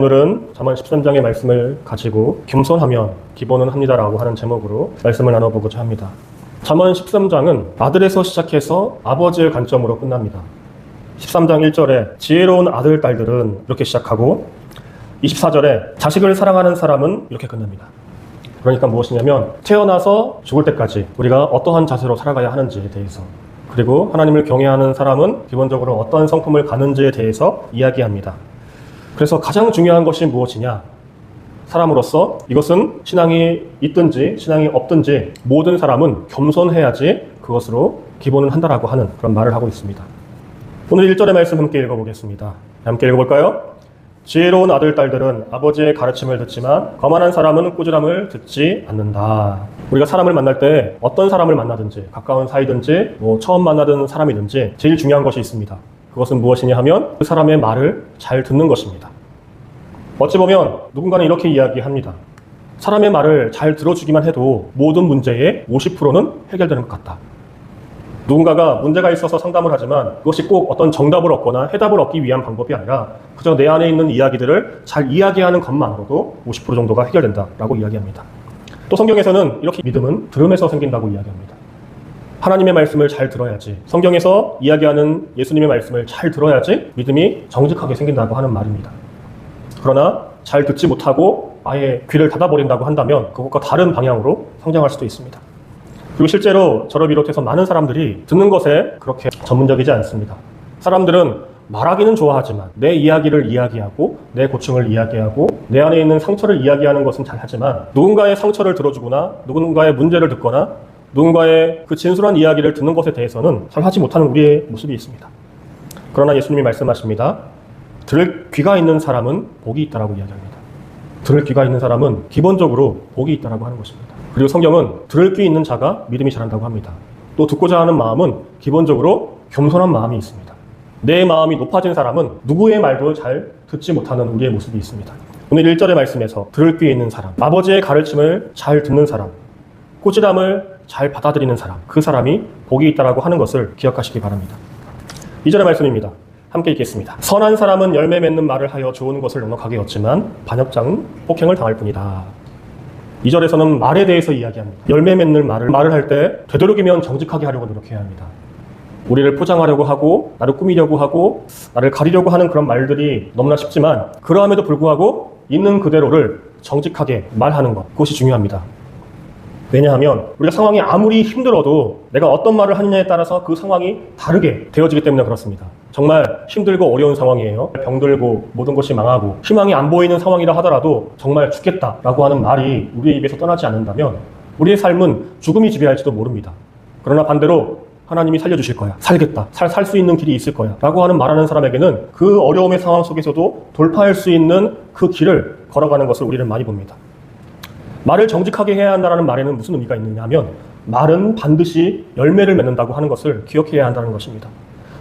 오늘은 잠언 13장의 말씀을 가지고 겸손하면 기본은 합니다라고 하는 제목으로 말씀을 나눠보고자 합니다. 잠언 13장은 아들에서 시작해서 아버지의 관점으로 끝납니다. 13장 1절에 지혜로운 아들, 딸들은 이렇게 시작하고 24절에 자식을 사랑하는 사람은 이렇게 끝납니다. 그러니까 무엇이냐면 태어나서 죽을 때까지 우리가 어떠한 자세로 살아가야 하는지에 대해서, 그리고 하나님을 경외하는 사람은 기본적으로 어떠한 성품을 가는지에 대해서 이야기합니다. 그래서 가장 중요한 것이 무엇이냐? 사람으로서 이것은 신앙이 있든지 신앙이 없든지 모든 사람은 겸손해야지 그것으로 기본은 한다라고 하는 그런 말을 하고 있습니다. 오늘 1절의 말씀 함께 읽어보겠습니다. 함께 읽어볼까요? 지혜로운 아들, 딸들은 아버지의 가르침을 듣지만 거만한 사람은 꾸지람을 듣지 않는다. 우리가 사람을 만날 때 어떤 사람을 만나든지 가까운 사이든지 처음 만나던 사람이든지 제일 중요한 것이 있습니다. 그것은 무엇이냐 하면 그 사람의 말을 잘 듣는 것입니다. 어찌 보면 누군가는 이렇게 이야기합니다. 사람의 말을 잘 들어주기만 해도 모든 문제의 50%는 해결되는 것 같다. 누군가가 문제가 있어서 상담을 하지만 그것이 꼭 어떤 정답을 얻거나 해답을 얻기 위한 방법이 아니라 그저 내 안에 있는 이야기들을 잘 이야기하는 것만으로도 50% 정도가 해결된다라고 이야기합니다. 또 성경에서는 이렇게 믿음은 들음에서 생긴다고 이야기합니다. 하나님의 말씀을 잘 들어야지, 성경에서 이야기하는 예수님의 말씀을 잘 들어야지 믿음이 정직하게 생긴다고 하는 말입니다. 그러나 잘 듣지 못하고 아예 귀를 닫아버린다고 한다면 그것과 다른 방향으로 성장할 수도 있습니다. 그리고 실제로 저를 비롯해서 많은 사람들이 듣는 것에 그렇게 전문적이지 않습니다. 사람들은 말하기는 좋아하지만 내 이야기를 이야기하고 내 고충을 이야기하고 내 안에 있는 상처를 이야기하는 것은 잘하지만 누군가의 상처를 들어주거나 누군가의 문제를 듣거나 누군가의 그 진솔한 이야기를 듣는 것에 대해서는 잘 하지 못하는 우리의 모습이 있습니다. 그러나 예수님이 말씀하십니다. 들을 귀가 있는 사람은 복이 있다라고 이야기합니다. 들을 귀가 있는 사람은 기본적으로 복이 있다라고 하는 것입니다. 그리고 성경은 들을 귀 있는 자가 믿음이 자란다고 합니다. 또 듣고자 하는 마음은 기본적으로 겸손한 마음이 있습니다. 내 마음이 높아진 사람은 누구의 말도 잘 듣지 못하는 우리의 모습이 있습니다. 오늘 1절의 말씀에서 들을 귀 있는 사람, 아버지의 가르침을 잘 듣는 사람, 꾸지람을 잘 받아들이는 사람, 그 사람이 복이 있다라고 하는 것을 기억하시기 바랍니다. 2절의 말씀입니다. 함께 읽겠습니다. 선한 사람은 열매 맺는 말을 하여 좋은 것을 넉넉하게 얻지만 반역자는 폭행을 당할 뿐이다. 2절에서는 말에 대해서 이야기합니다. 열매 맺는 말을 할 때 되도록이면 정직하게 하려고 노력해야 합니다. 우리를 포장하려고 하고 나를 꾸미려고 하고 나를 가리려고 하는 그런 말들이 너무나 쉽지만 그러함에도 불구하고 있는 그대로를 정직하게 말하는 것, 그것이 중요합니다. 왜냐하면 우리가 상황이 아무리 힘들어도 내가 어떤 말을 하느냐에 따라서 그 상황이 다르게 되어지기 때문에 그렇습니다. 정말 힘들고 어려운 상황이에요. 병들고 모든 것이 망하고 희망이 안 보이는 상황이라 하더라도 정말 죽겠다라고 하는 말이 우리의 입에서 떠나지 않는다면 우리의 삶은 죽음이 지배할지도 모릅니다. 그러나 반대로 하나님이 살려주실 거야, 살겠다, 살 수 있는 길이 있을 거야 라고 하는 말하는 사람에게는 그 어려움의 상황 속에서도 돌파할 수 있는 그 길을 걸어가는 것을 우리는 많이 봅니다. 말을 정직하게 해야 한다는 말에는 무슨 의미가 있느냐 하면 말은 반드시 열매를 맺는다고 하는 것을 기억해야 한다는 것입니다.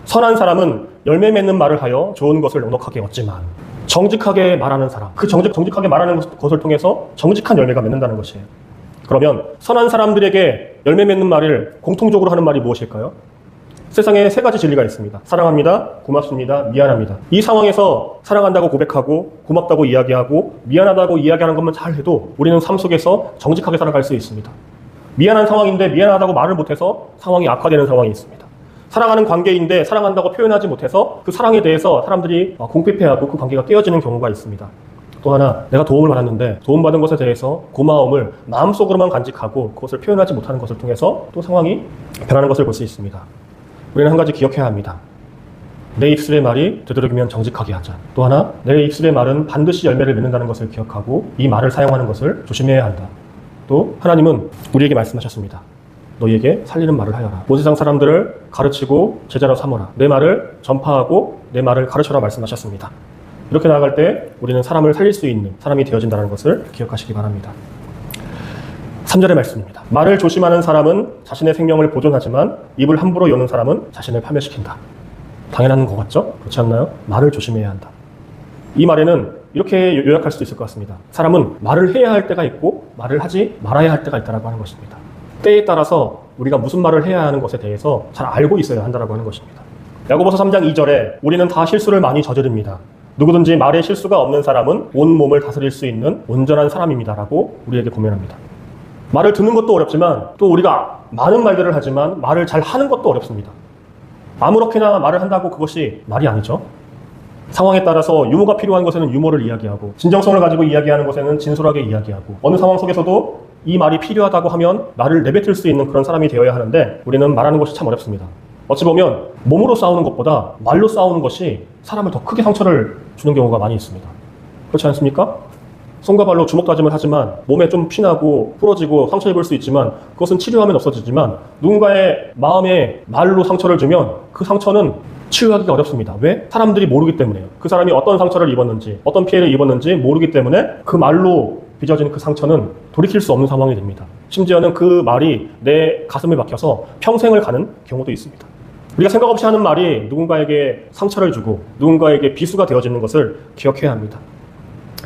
선한 사람은 열매 맺는 말을 하여 좋은 것을 넉넉하게 얻지만 정직하게 말하는 사람, 그 정직하게 말하는 것을 통해서 정직한 열매가 맺는다는 것이에요. 그러면 선한 사람들에게 열매 맺는 말을 공통적으로 하는 말이 무엇일까요? 세상에 3가지 진리가 있습니다. 사랑합니다, 고맙습니다, 미안합니다. 이 상황에서 사랑한다고 고백하고 고맙다고 이야기하고 미안하다고 이야기하는 것만 잘해도 우리는 삶 속에서 정직하게 살아갈 수 있습니다. 미안한 상황인데 미안하다고 말을 못해서 상황이 악화되는 상황이 있습니다. 사랑하는 관계인데 사랑한다고 표현하지 못해서 그 사랑에 대해서 사람들이 궁핍해하고 그 관계가 깨어지는 경우가 있습니다. 또 하나, 내가 도움을 받았는데 도움받은 것에 대해서 고마움을 마음속으로만 간직하고 그것을 표현하지 못하는 것을 통해서 또 상황이 변하는 것을 볼 수 있습니다. 우리는 한 가지 기억해야 합니다. 내 입술의 말이 되도록이면 정직하게 하자. 또 하나, 내 입술의 말은 반드시 열매를 맺는다는 것을 기억하고 이 말을 사용하는 것을 조심해야 한다. 또 하나님은 우리에게 말씀하셨습니다. 너희에게 살리는 말을 하여라. 온 세상 사람들을 가르치고 제자로 삼어라. 내 말을 전파하고 내 말을 가르쳐라 말씀하셨습니다. 이렇게 나아갈 때 우리는 사람을 살릴 수 있는 사람이 되어진다는 것을 기억하시기 바랍니다. 3절의 말씀입니다. 말을 조심하는 사람은 자신의 생명을 보존하지만 입을 함부로 여는 사람은 자신을 파멸시킨다. 당연한 것 같죠? 그렇지 않나요? 말을 조심해야 한다. 이 말에는 이렇게 요약할 수도 있을 것 같습니다. 사람은 말을 해야 할 때가 있고 말을 하지 말아야 할 때가 있다고 하는 것입니다. 때에 따라서 우리가 무슨 말을 해야 하는 것에 대해서 잘 알고 있어야 한다고 하는 것입니다. 야고보서 3장 2절에 우리는 다 실수를 많이 저지릅니다. 누구든지 말에 실수가 없는 사람은 온 몸을 다스릴 수 있는 온전한 사람입니다 라고 우리에게 고면합니다. 말을 듣는 것도 어렵지만 또 우리가 많은 말들을 하지만 말을 잘 하는 것도 어렵습니다. 아무렇게나 말을 한다고 그것이 말이 아니죠. 상황에 따라서 유머가 필요한 것에는 유머를 이야기하고 진정성을 가지고 이야기하는 것에는 진솔하게 이야기하고 어느 상황 속에서도 이 말이 필요하다고 하면 말을 내뱉을 수 있는 그런 사람이 되어야 하는데 우리는 말하는 것이 참 어렵습니다. 어찌 보면 몸으로 싸우는 것보다 말로 싸우는 것이 사람을 더 크게 상처를 주는 경우가 많이 있습니다. 그렇지 않습니까? 손과 발로 주먹 다짐을 하지만 몸에 좀 피나고 부러지고 상처 입을 수 있지만 그것은 치료하면 없어지지만 누군가의 마음에 말로 상처를 주면 그 상처는 치유하기가 어렵습니다. 왜? 사람들이 모르기 때문에요. 그 사람이 어떤 상처를 입었는지 어떤 피해를 입었는지 모르기 때문에 그 말로 빚어진 그 상처는 돌이킬 수 없는 상황이 됩니다. 심지어는 그 말이 내 가슴에 박혀서 평생을 가는 경우도 있습니다. 우리가 생각 없이 하는 말이 누군가에게 상처를 주고 누군가에게 비수가 되어지는 것을 기억해야 합니다.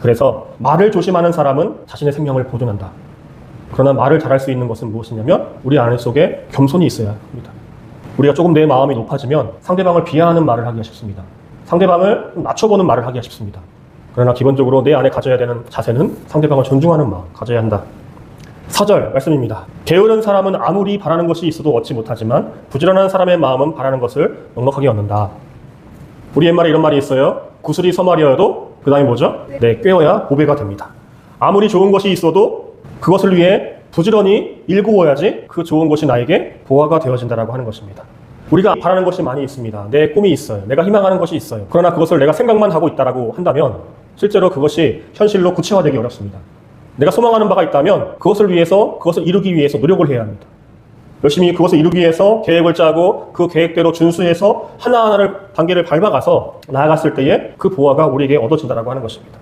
그래서 말을 조심하는 사람은 자신의 생명을 보존한다. 그러나 말을 잘할 수 있는 것은 무엇이냐면 우리 안에 속에 겸손이 있어야 합니다. 우리가 조금 내 마음이 높아지면 상대방을 비하하는 말을 하기가 쉽습니다. 상대방을 낮춰보는 말을 하기가 쉽습니다. 그러나 기본적으로 내 안에 가져야 되는 자세는 상대방을 존중하는 마음 가져야 한다. 4절 말씀입니다. 게으른 사람은 아무리 바라는 것이 있어도 얻지 못하지만 부지런한 사람의 마음은 바라는 것을 넉넉하게 얻는다. 우리 옛말에 이런 말이 있어요. 구슬이 서말이어도 그 다음에 뭐죠? 네, 꿰어야 보배가 됩니다. 아무리 좋은 것이 있어도 그것을 위해 부지런히 일구어야지 그 좋은 것이 나에게 보화가 되어진다라고 하는 것입니다. 우리가 바라는 것이 많이 있습니다. 내 꿈이 있어요. 내가 희망하는 것이 있어요. 그러나 그것을 내가 생각만 하고 있다라고 한다면 실제로 그것이 현실로 구체화되기 어렵습니다. 내가 소망하는 바가 있다면 그것을 위해서, 그것을 이루기 위해서 노력을 해야 합니다. 열심히 그것을 이루기 위해서 계획을 짜고 그 계획대로 준수해서 하나하나를 단계를 밟아가서 나아갔을 때에 그 보화가 우리에게 얻어진다라고 하는 것입니다.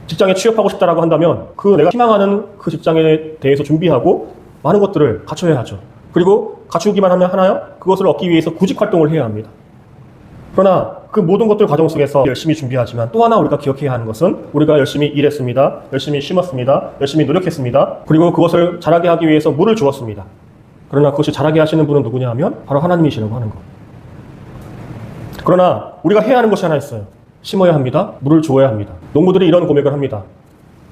직장에 취업하고 싶다라고 한다면 그 내가 희망하는 그 직장에 대해서 준비하고 많은 것들을 갖춰야 하죠. 그리고 갖추기만 하면 하나요? 그것을 얻기 위해서 구직 활동을 해야 합니다. 그러나 그 모든 것들 과정 속에서 열심히 준비하지만 또 하나 우리가 기억해야 하는 것은 우리가 열심히 일했습니다. 열심히 심었습니다. 열심히 노력했습니다. 그리고 그것을 자라게 하기 위해서 물을 주었습니다. 그러나 그것이 자라게 하시는 분은 누구냐 하면 바로 하나님이시라고 하는 것. 그러나 우리가 해야 하는 것이 하나 있어요. 심어야 합니다. 물을 주어야 합니다. 농부들이 이런 고백을 합니다.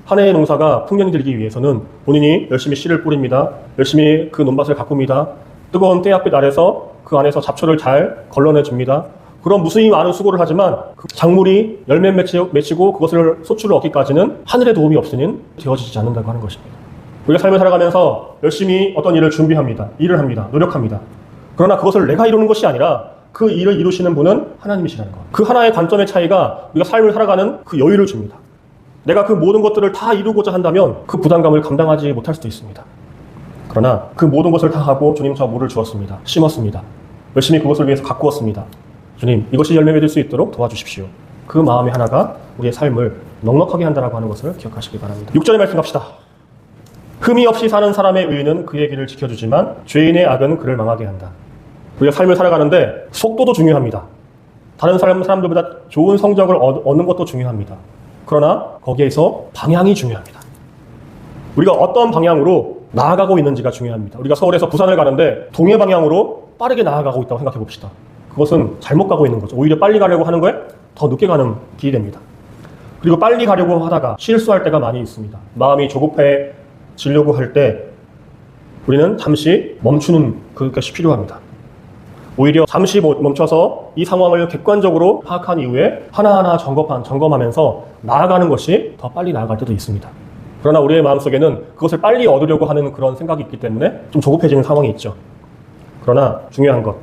한 해의 농사가 풍년이 들기 위해서는 본인이 열심히 씨를 뿌립니다. 열심히 그 논밭을 가꿉니다. 뜨거운 태양빛 아래서 그 안에서 잡초를 잘 걸러내줍니다. 그런 무수히 많은 수고를 하지만 그 작물이 열매 맺히고 그것을 소출을 얻기까지는 하늘의 도움이 없으니 되어지지 않는다고 하는 것입니다. 우리가 삶을 살아가면서 열심히 어떤 일을 준비합니다. 일을 합니다. 노력합니다. 그러나 그것을 내가 이루는 것이 아니라 그 일을 이루시는 분은 하나님이시라는 것. 그 하나의 관점의 차이가 우리가 삶을 살아가는 그 여유를 줍니다. 내가 그 모든 것들을 다 이루고자 한다면 그 부담감을 감당하지 못할 수도 있습니다. 그러나 그 모든 것을 다 하고 주님 저 물을 주었습니다. 심었습니다. 열심히 그것을 위해서 가꾸었습니다. 주님 이것이 열매 맺을 수 있도록 도와주십시오. 그 마음의 하나가 우리의 삶을 넉넉하게 한다라고 하는 것을 기억하시기 바랍니다. 6절의 말씀 갑시다. 흠이 없이 사는 사람의 의는 그의 길을 지켜주지만 죄인의 악은 그를 망하게 한다. 우리가 삶을 살아가는데 속도도 중요합니다. 다른 사람들보다 좋은 성적을 얻는 것도 중요합니다. 그러나 거기에서 방향이 중요합니다. 우리가 어떤 방향으로 나아가고 있는지가 중요합니다. 우리가 서울에서 부산을 가는데 동해 방향으로 빠르게 나아가고 있다고 생각해 봅시다. 그것은 잘못 가고 있는 거죠. 오히려 빨리 가려고 하는 거에 더 늦게 가는 길이 됩니다. 그리고 빨리 가려고 하다가 실수할 때가 많이 있습니다. 마음이 조급해지려고 할 때 우리는 잠시 멈추는 그것이 필요합니다. 오히려 잠시 멈춰서 이 상황을 객관적으로 파악한 이후에 하나하나 점검하면서 나아가는 것이 더 빨리 나아갈 때도 있습니다. 그러나 우리의 마음속에는 그것을 빨리 얻으려고 하는 그런 생각이 있기 때문에 좀 조급해지는 상황이 있죠. 그러나 중요한 것,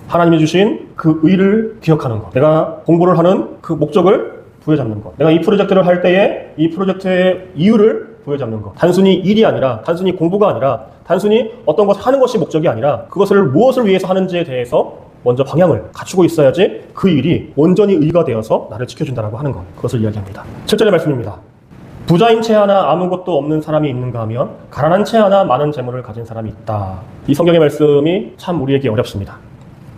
하나님이 주신 그 의를 기억하는 것, 내가 공부를 하는 그 목적을 부여잡는 것, 내가 이 프로젝트를 할 때에 이 프로젝트의 이유를 부여잡는 것, 단순히 일이 아니라, 단순히 공부가 아니라, 단순히 어떤 것을 하는 것이 목적이 아니라 그것을 무엇을 위해서 하는지에 대해서 먼저 방향을 갖추고 있어야지 그 일이 온전히 의가 되어서 나를 지켜준다고 하는 것, 그것을 이야기합니다. 7절의 말씀입니다. 부자인 채 하나 아무것도 없는 사람이 있는가 하면 가난한 채 하나 많은 재물을 가진 사람이 있다. 이 성경의 말씀이 참 우리에게 어렵습니다.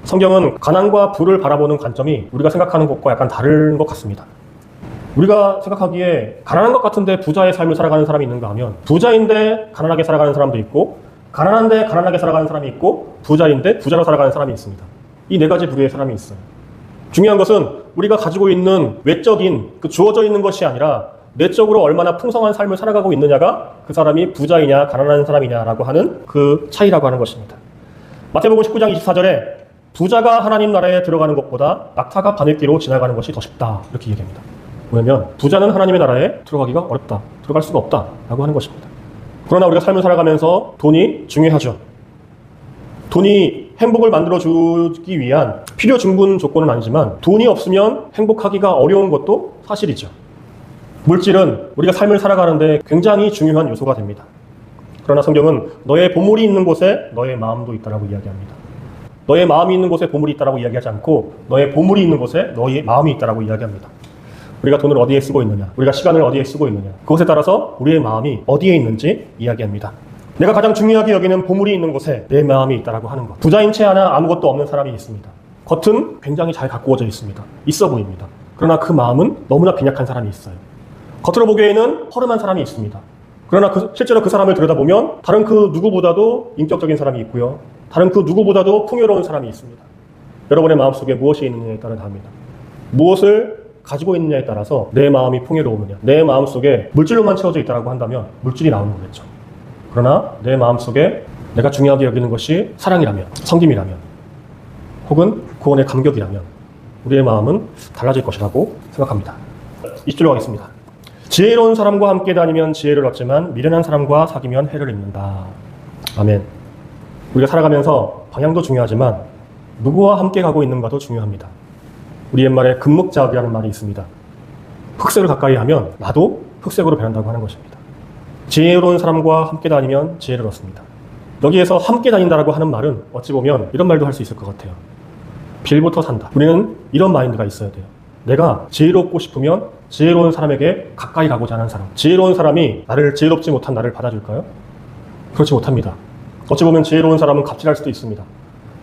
성경은 가난과 부를 바라보는 관점이 우리가 생각하는 것과 약간 다른 것 같습니다. 우리가 생각하기에 가난한 것 같은데 부자의 삶을 살아가는 사람이 있는가 하면 부자인데 가난하게 살아가는 사람도 있고 가난한데 가난하게 살아가는 사람이 있고 부자인데 부자로 살아가는 사람이 있습니다. 이 네 가지 부류의 사람이 있어요. 중요한 것은 우리가 가지고 있는 외적인 그 주어져 있는 것이 아니라 내적으로 얼마나 풍성한 삶을 살아가고 있느냐가 그 사람이 부자이냐 가난한 사람이냐라고 하는 그 차이라고 하는 것입니다. 마태복음 19장 24절에 부자가 하나님 나라에 들어가는 것보다 낙타가 바늘기로 지나가는 것이 더 쉽다 이렇게 얘기합니다. 왜냐하면 부자는 하나님의 나라에 들어가기가 어렵다, 들어갈 수가 없다라고 하는 것입니다. 그러나 우리가 삶을 살아가면서 돈이 중요하죠. 돈이 행복을 만들어주기 위한 필요 충분 조건은 아니지만 돈이 없으면 행복하기가 어려운 것도 사실이죠. 물질은 우리가 삶을 살아가는데 굉장히 중요한 요소가 됩니다. 그러나 성경은 너의 보물이 있는 곳에 너의 마음도 있다라고 이야기합니다. 너의 마음이 있는 곳에 보물이 있다라고 이야기하지 않고 너의 보물이 있는 곳에 너의 마음이 있다라고 이야기합니다. 우리가 돈을 어디에 쓰고 있느냐, 우리가 시간을 어디에 쓰고 있느냐, 그것에 따라서 우리의 마음이 어디에 있는지 이야기합니다. 내가 가장 중요하게 여기는 보물이 있는 곳에 내 마음이 있다라고 하는 것. 부자인 채 하나 아무것도 없는 사람이 있습니다. 겉은 굉장히 잘 가꾸어져 있습니다. 있어 보입니다. 그러나 그 마음은 너무나 빈약한 사람이 있어요. 겉으로 보기에는 허름한 사람이 있습니다. 그러나 실제로 그 사람을 들여다보면 다른 그 누구보다도 인격적인 사람이 있고요. 다른 그 누구보다도 풍요로운 사람이 있습니다. 여러분의 마음속에 무엇이 있느냐에 따라 다릅니다. 무엇을 가지고 있느냐에 따라서 내 마음이 풍요로우느냐, 내 마음속에 물질로만 채워져 있다고 한다면 물질이 나오는 거겠죠. 그러나 내 마음속에 내가 중요하게 여기는 것이 사랑이라면, 섬김이라면, 혹은 구원의 감격이라면 우리의 마음은 달라질 것이라고 생각합니다. 20절로 가겠습니다. 지혜로운 사람과 함께 다니면 지혜를 얻지만 미련한 사람과 사귀면 해를 입는다. 아멘. 우리가 살아가면서 방향도 중요하지만 누구와 함께 가고 있는가도 중요합니다. 우리 옛말에 금묵자학이라는 말이 있습니다. 흑색을 가까이 하면 나도 흑색으로 변한다고 하는 것입니다. 지혜로운 사람과 함께 다니면 지혜를 얻습니다. 여기에서 함께 다닌다라고 하는 말은 어찌 보면 이런 말도 할 수 있을 것 같아요. 빌부터 산다. 우리는 이런 마인드가 있어야 돼요. 내가 지혜롭고 싶으면 지혜로운 사람에게 가까이 가고자 하는 사람. 지혜로운 사람이 지혜롭지 못한 나를 받아줄까요? 그렇지 못합니다. 어찌 보면 지혜로운 사람은 갑질할 수도 있습니다.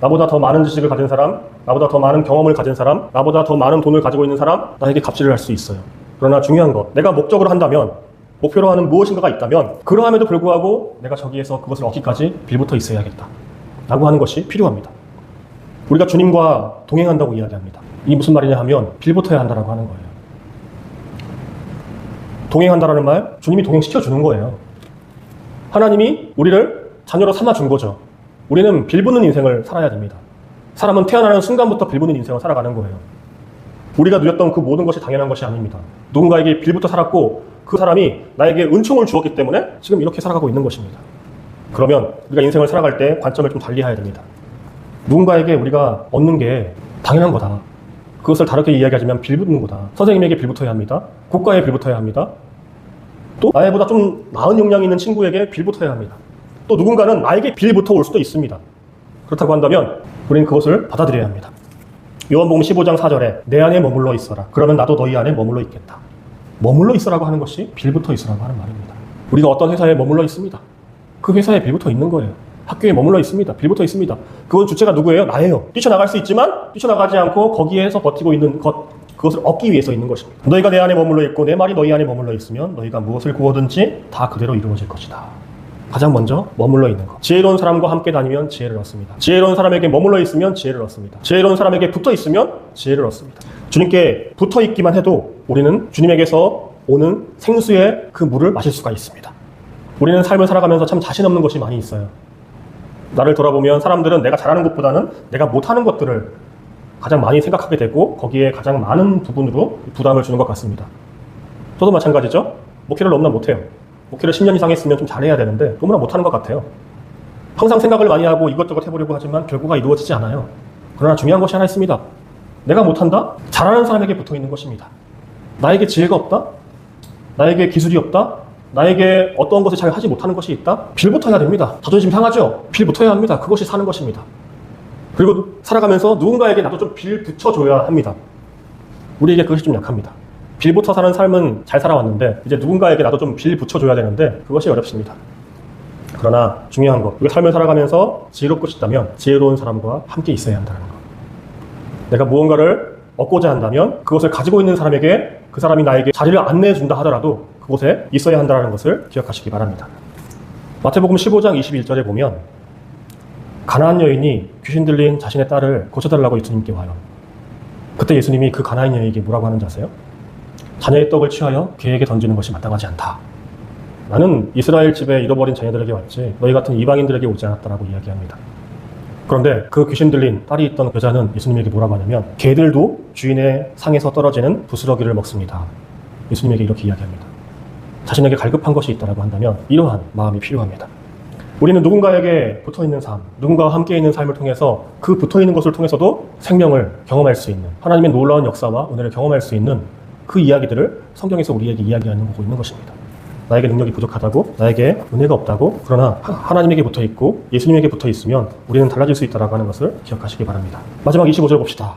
나보다 더 많은 지식을 가진 사람, 나보다 더 많은 경험을 가진 사람, 나보다 더 많은 돈을 가지고 있는 사람, 나에게 갑질을 할 수 있어요. 그러나 중요한 것, 내가 목적으로 한다면, 목표로 하는 무엇인가가 있다면 그러함에도 불구하고 내가 저기에서 그것을 얻기까지 빌붙어 있어야겠다 라고 하는 것이 필요합니다. 우리가 주님과 동행한다고 이야기합니다. 이게 무슨 말이냐 하면 빌붙어야 한다라고 하는 거예요. 동행한다라는 말, 주님이 동행시켜주는 거예요. 하나님이 우리를 자녀로 삼아준 거죠. 우리는 빌붙는 인생을 살아야 됩니다. 사람은 태어나는 순간부터 빌붙는 인생을 살아가는 거예요. 우리가 누렸던 그 모든 것이 당연한 것이 아닙니다. 누군가에게 빌붙어 살았고 그 사람이 나에게 은총을 주었기 때문에 지금 이렇게 살아가고 있는 것입니다. 그러면 우리가 인생을 살아갈 때 관점을 좀 달리 해야 됩니다. 누군가에게 우리가 얻는 게 당연한 거다. 그것을 다르게 이야기하자면 빌붙는 거다. 선생님에게 빌붙어야 합니다. 국가에 빌붙어야 합니다. 또 나보다 좀 나은 역량이 있는 친구에게 빌붙어야 합니다. 또 누군가는 나에게 빌붙어 올 수도 있습니다. 그렇다고 한다면 우리는 그것을 받아들여야 합니다. 요한복음 15장 4절에 내 안에 머물러 있어라. 그러면 나도 너희 안에 머물러 있겠다. 머물러 있어라고 하는 것이 빌붙어 있으라고 하는 말입니다. 우리가 어떤 회사에 머물러 있습니다. 그 회사에 빌붙어 있는 거예요. 학교에 머물러 있습니다. 빌붙어 있습니다. 그건 주체가 누구예요? 나예요. 뛰쳐나갈 수 있지만 뛰쳐나가지 않고 거기에서 버티고 있는 것, 그것을 얻기 위해서 있는 것입니다. 너희가 내 안에 머물러 있고 내 말이 너희 안에 머물러 있으면 너희가 무엇을 구하든지 다 그대로 이루어질 것이다. 가장 먼저 머물러 있는 것. 지혜로운 사람과 함께 다니면 지혜를 얻습니다. 지혜로운 사람에게 머물러 있으면 지혜를 얻습니다. 지혜로운 사람에게 붙어 있으면 지혜를 얻습니다. 주님께 붙어 있기만 해도 우리는 주님에게서 오는 생수의 그 물을 마실 수가 있습니다. 우리는 삶을 살아가면서 참 자신 없는 것이 많이 있어요. 나를 돌아보면 사람들은 내가 잘하는 것보다는 내가 못하는 것들을 가장 많이 생각하게 되고 거기에 가장 많은 부분으로 부담을 주는 것 같습니다. 저도 마찬가지죠. 목회를 너무나 못해요. 목회를 10년 이상 했으면 좀 잘해야 되는데 너무나 못하는 것 같아요. 항상 생각을 많이 하고 이것저것 해보려고 하지만 결과가 이루어지지 않아요. 그러나 중요한 것이 하나 있습니다. 내가 못한다? 잘하는 사람에게 붙어있는 것입니다. 나에게 지혜가 없다? 나에게 기술이 없다? 나에게 어떤 것을 잘 하지 못하는 것이 있다? 빌붙어야 됩니다. 자존심 상하죠? 빌붙어야 합니다. 그것이 사는 것입니다. 그리고 살아가면서 누군가에게 나도 좀 빌붙여줘야 합니다. 우리에게 그것이 좀 약합니다. 빌붙어 사는 삶은 잘 살아왔는데 이제 누군가에게 나도 좀 빌붙여줘야 되는데 그것이 어렵습니다. 그러나 중요한 것, 우리가 삶을 살아가면서 지혜롭고 싶다면 지혜로운 사람과 함께 있어야 한다는 것. 내가 무언가를 얻고자 한다면 그것을 가지고 있는 사람에게 그 사람이 나에게 자리를 안내해 준다 하더라도 그곳에 있어야 한다는 것을 기억하시기 바랍니다. 마태복음 15장 21절에 보면 가나안 여인이 귀신 들린 자신의 딸을 고쳐달라고 예수님께 와요. 그때 예수님이 그 가나안 여인에게 뭐라고 하는지 아세요? 자녀의 떡을 취하여 개에게 던지는 것이 마땅하지 않다. 나는 이스라엘 집에 잃어버린 자녀들에게 왔지 너희 같은 이방인들에게 오지 않았다라고 이야기합니다. 그런데 그 귀신 들린 딸이 있던 여자는 예수님에게 뭐라고 하냐면 개들도 주인의 상에서 떨어지는 부스러기를 먹습니다. 예수님에게 이렇게 이야기합니다. 자신에게 갈급한 것이 있다라고 한다면 이러한 마음이 필요합니다. 우리는 누군가에게 붙어있는 삶, 누군가와 함께 있는 삶을 통해서 그 붙어있는 것을 통해서도 생명을 경험할 수 있는 하나님의 놀라운 역사와 은혜를 경험할 수 있는 그 이야기들을 성경에서 우리에게 이야기하는 거고 있는 것입니다. 나에게 능력이 부족하다고, 나에게 은혜가 없다고, 그러나 하나님에게 붙어있고 예수님에게 붙어있으면 우리는 달라질 수 있다고 하는 것을 기억하시기 바랍니다. 마지막 25절 봅시다.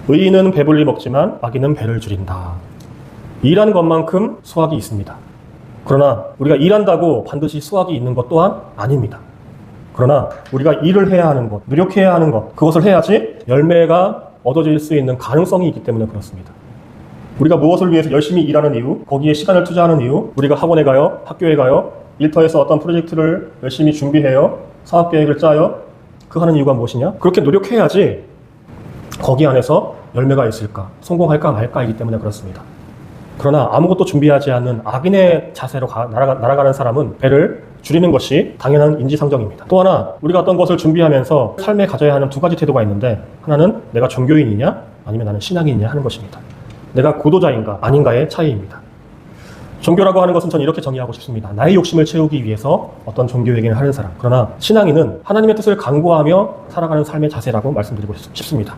의인은 배불리 먹지만 악인은 배를 줄인다. 일하는 것만큼 수확이 있습니다. 그러나 우리가 일한다고 반드시 수확이 있는 것 또한 아닙니다. 그러나 우리가 일을 해야 하는 것, 노력해야 하는 것, 그것을 해야지 열매가 얻어질 수 있는 가능성이 있기 때문에 그렇습니다. 우리가 무엇을 위해서 열심히 일하는 이유, 거기에 시간을 투자하는 이유, 우리가 학원에 가요, 학교에 가요, 일터에서 어떤 프로젝트를 열심히 준비해요, 사업계획을 짜요, 그 하는 이유가 무엇이냐? 그렇게 노력해야지 거기 안에서 열매가 있을까, 성공할까 말까이기 때문에 그렇습니다. 그러나 아무것도 준비하지 않는 악인의 자세로 날아가는 사람은 배를 줄이는 것이 당연한 인지상정입니다. 또 하나, 우리가 어떤 것을 준비하면서 삶에 가져야 하는 두 가지 태도가 있는데, 하나는 내가 종교인이냐 아니면 나는 신앙인이냐 하는 것입니다. 내가 구도자인가 아닌가의 차이입니다. 종교라고 하는 것은 저는 이렇게 정의하고 싶습니다. 나의 욕심을 채우기 위해서 어떤 종교행위를 하는 사람. 그러나 신앙인은 하나님의 뜻을 간구하며 살아가는 삶의 자세라고 말씀드리고 싶습니다.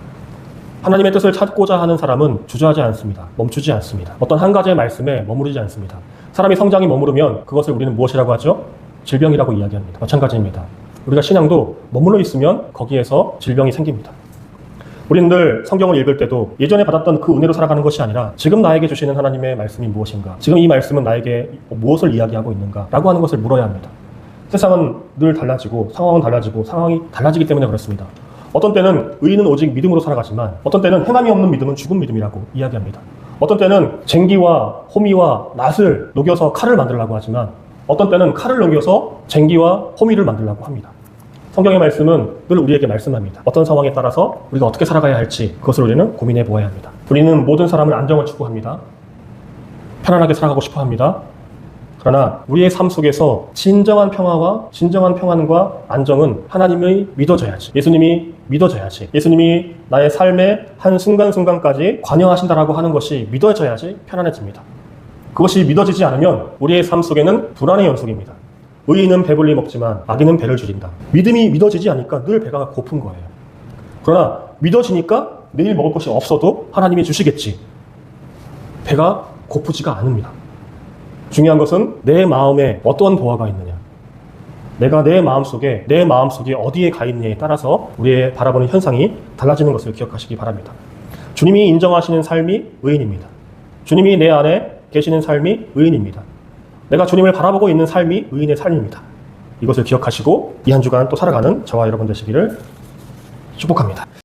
하나님의 뜻을 찾고자 하는 사람은 주저하지 않습니다. 멈추지 않습니다. 어떤 한 가지의 말씀에 머무르지 않습니다. 사람이 성장이 머무르면 그것을 우리는 무엇이라고 하죠? 질병이라고 이야기합니다. 마찬가지입니다. 우리가 신앙도 머물러 있으면 거기에서 질병이 생깁니다. 우리는 늘 성경을 읽을 때도 예전에 받았던 그 은혜로 살아가는 것이 아니라 지금 나에게 주시는 하나님의 말씀이 무엇인가, 지금 이 말씀은 나에게 무엇을 이야기하고 있는가 라고 하는 것을 물어야 합니다. 세상은 늘 달라지고 상황은 달라지고 상황이 달라지기 때문에 그렇습니다. 어떤 때는 의인은 오직 믿음으로 살아가지만 어떤 때는 행함이 없는 믿음은 죽은 믿음이라고 이야기합니다. 어떤 때는 쟁기와 호미와 낫을 녹여서 칼을 만들려고 하지만 어떤 때는 칼을 녹여서 쟁기와 호미를 만들려고 합니다. 성경의 말씀은 늘 우리에게 말씀합니다. 어떤 상황에 따라서 우리가 어떻게 살아가야 할지 그것을 우리는 고민해 보아야 합니다. 우리는 모든 사람은 안정을 추구합니다. 편안하게 살아가고 싶어 합니다. 그러나 우리의 삶 속에서 진정한 평화와 진정한 평안과 안정은 하나님이 믿어져야지, 예수님이 믿어져야지, 예수님이 나의 삶의 한 순간순간까지 관여하신다라고 하는 것이 믿어져야지 편안해집니다. 그것이 믿어지지 않으면 우리의 삶 속에는 불안의 연속입니다. 의인은 배불리 먹지만 악인은 배를 줄인다. 믿음이 믿어지지 않으니까 늘 배가 고픈 거예요. 그러나 믿어지니까 내일 먹을 것이 없어도 하나님이 주시겠지. 배가 고프지가 않습니다. 중요한 것은 내 마음에 어떤 보화가 있느냐, 내가 내 마음속에 어디에 가 있느냐에 따라서 우리의 바라보는 현상이 달라지는 것을 기억하시기 바랍니다. 주님이 인정하시는 삶이 의인입니다. 주님이 내 안에 계시는 삶이 의인입니다. 내가 주님을 바라보고 있는 삶이 의인의 삶입니다. 이것을 기억하시고 이 한 주간 또 살아가는 저와 여러분 되시기를 축복합니다.